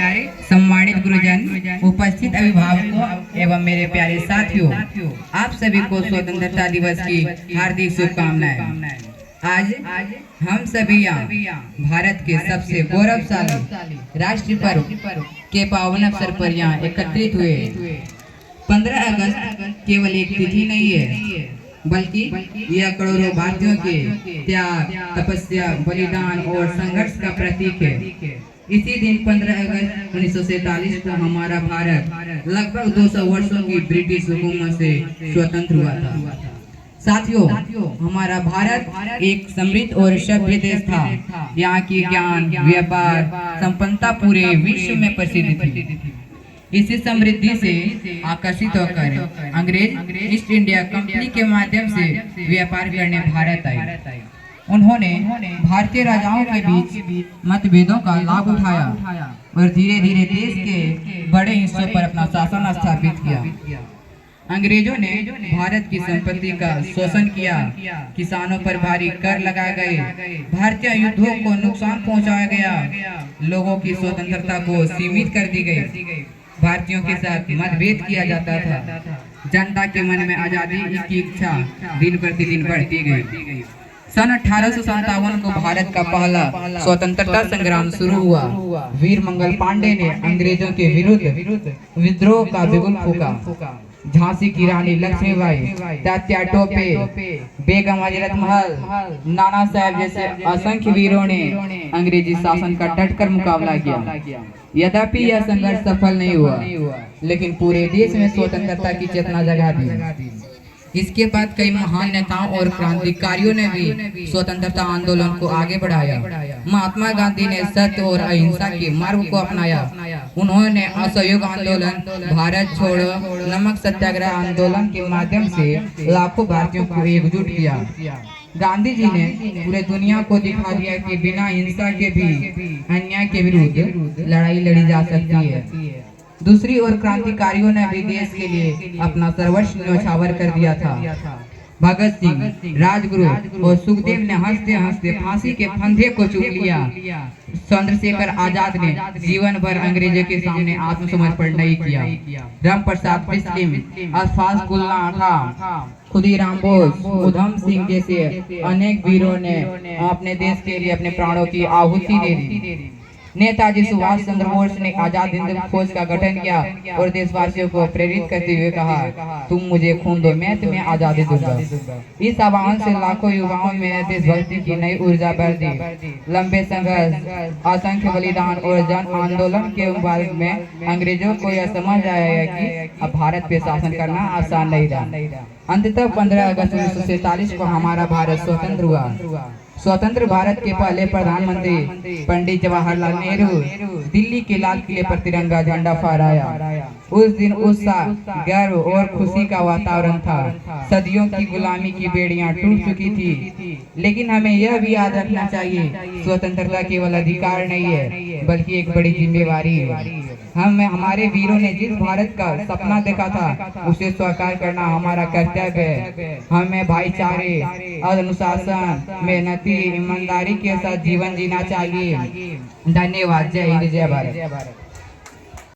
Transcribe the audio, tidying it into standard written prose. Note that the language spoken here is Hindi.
सम्मानित गुरुजन, उपस्थित अभिभावकों एवं मेरे प्यारे साथियों, आप सभी को स्वतंत्रता दिवस की हार्दिक शुभकामनाएं। आज हम सभी यहाँ भारत के सबसे गौरवशाली राष्ट्रीय पर्व के पावन अवसर पर यहाँ एकत्रित हुए। 15 अगस्त केवल एक तिथि नहीं है, बल्कि यह करोड़ों भारतीयों के त्याग, तपस्या, बलिदान और संघर्ष का प्रतीक है। इसी दिन 15 अगस्त 1947 को हमारा भारत लगभग 200 वर्षों की ब्रिटिश हुकूमत से स्वतंत्र हुआ था। साथियों, हमारा भारत एक समृद्ध और सभ्य देश था। यहाँ की ज्ञान, व्यापार, संपन्नता पूरे विश्व में प्रसिद्ध थी। इसी समृद्धि से आकर्षित होकर अंग्रेज ईस्ट इंडिया कंपनी के माध्यम से व्यापार करने भारत आए। उन्होंने भारतीय राजाओं के बीच मतभेदों का लाभ उठाया और धीरे धीरे देश के बड़े हिस्सों पर अपना शासन स्थापित किया। अंग्रेजों ने भारत की संपत्ति का शोषण किया, किसानों पर भारी कर लगाए गए, भारतीय युद्धों को नुकसान पहुंचाया गया, लोगों की स्वतंत्रता को सीमित कर दी गई, भारतीयों के साथ मतभेद किया जाता था, जनता के मन में आजादी की इच्छा दिन प्रतिदिन बढ़ती गई। सन 1857 को भारत का पहला स्वतंत्रता संग्राम शुरू हुआ। वीर मंगल पांडे ने अंग्रेजों के विरुद्ध विद्रोह का बिगुल फूका। झांसी की रानी लक्ष्मीबाई, तात्या टोपे, बेगम हजरत महल, नाना साहब जैसे असंख्य वीरों ने अंग्रेजी शासन का डटकर मुकाबला किया। यद्यपि यह संघर्ष सफल नहीं हुआ, लेकिन पूरे देश में स्वतंत्रता की चेतना जगा दी। इसके बाद कई महान नेताओं और क्रांतिकारियों ने भी स्वतंत्रता आंदोलन को आगे बढ़ाया। महात्मा गांधी ने सत्य और अहिंसा के मार्ग को अपनाया। उन्होंने असहयोग आंदोलन, भारत छोड़ो, नमक सत्याग्रह आंदोलन के माध्यम से लाखों भारतीयों को एकजुट किया। गांधी जी ने पूरे दुनिया को दिखा दिया कि बिना हिंसा के भी अन्याय के विरुद्ध लड़ाई लड़ी जा सकती है। दूसरी ओर क्रांतिकारियों ने भी देश के लिए अपना सर्वस्व न्यौछावर कर दिया था। भगत सिंह, राजगुरु और सुखदेव ने हंसते हंसते फांसी के फंदे को चूम लिया। चंद्रशेखर आजाद ने जीवन भर अंग्रेजों के सामने आत्मसमर्पण नहीं किया। राम प्रसाद बिस्मिल, अल्फाज उल्ला खां, खुदीराम बोस, उधम सिंह जैसे अनेक वीरों ने अपने देश के लिए अपने प्राणों की आहुति दे दी। नेताजी सुभाष चंद्र बोस ने आजाद हिंद फौज का गठन किया और देशवासियों को प्रेरित करते हुए कहा, तुम मुझे खून दो, मैं तुम्हें आजादी दूंगा। इस आह्वान से लाखों युवाओं में देशभक्ति की नई ऊर्जा भर दी। लंबे संघर्ष, असंख्य बलिदान और जन आंदोलन के बाद में अंग्रेजों को यह समझ आया कि अब भारत पे शासन करना आसान नहीं रहा। अंततः 15 अगस्त 1947 को हमारा भारत स्वतंत्र हुआ। स्वतंत्र भारत के पहले प्रधानमंत्री पंडित जवाहरलाल नेहरू दिल्ली के लाल किले पर तिरंगा झंडा फहराया। उस दिन उत्साह, गर्व और खुशी का वातावरण था। सदियों की गुलामी की बेड़ियां टूट चुकी थी, लेकिन हमें यह भी याद रखना चाहिए, स्वतंत्रता केवल अधिकार नहीं है, बल्कि एक बड़ी जिम्मेवारी है। हमारे वीरों ने जिस भारत का सपना देखा था, उसे साकार करना हमारा कर्तव्य है। हमें भाईचारे, अनुशासन, मेहनती, ईमानदारी के साथ जीवन जीना चाहिए। धन्यवाद। जय हिंद, जय भारत।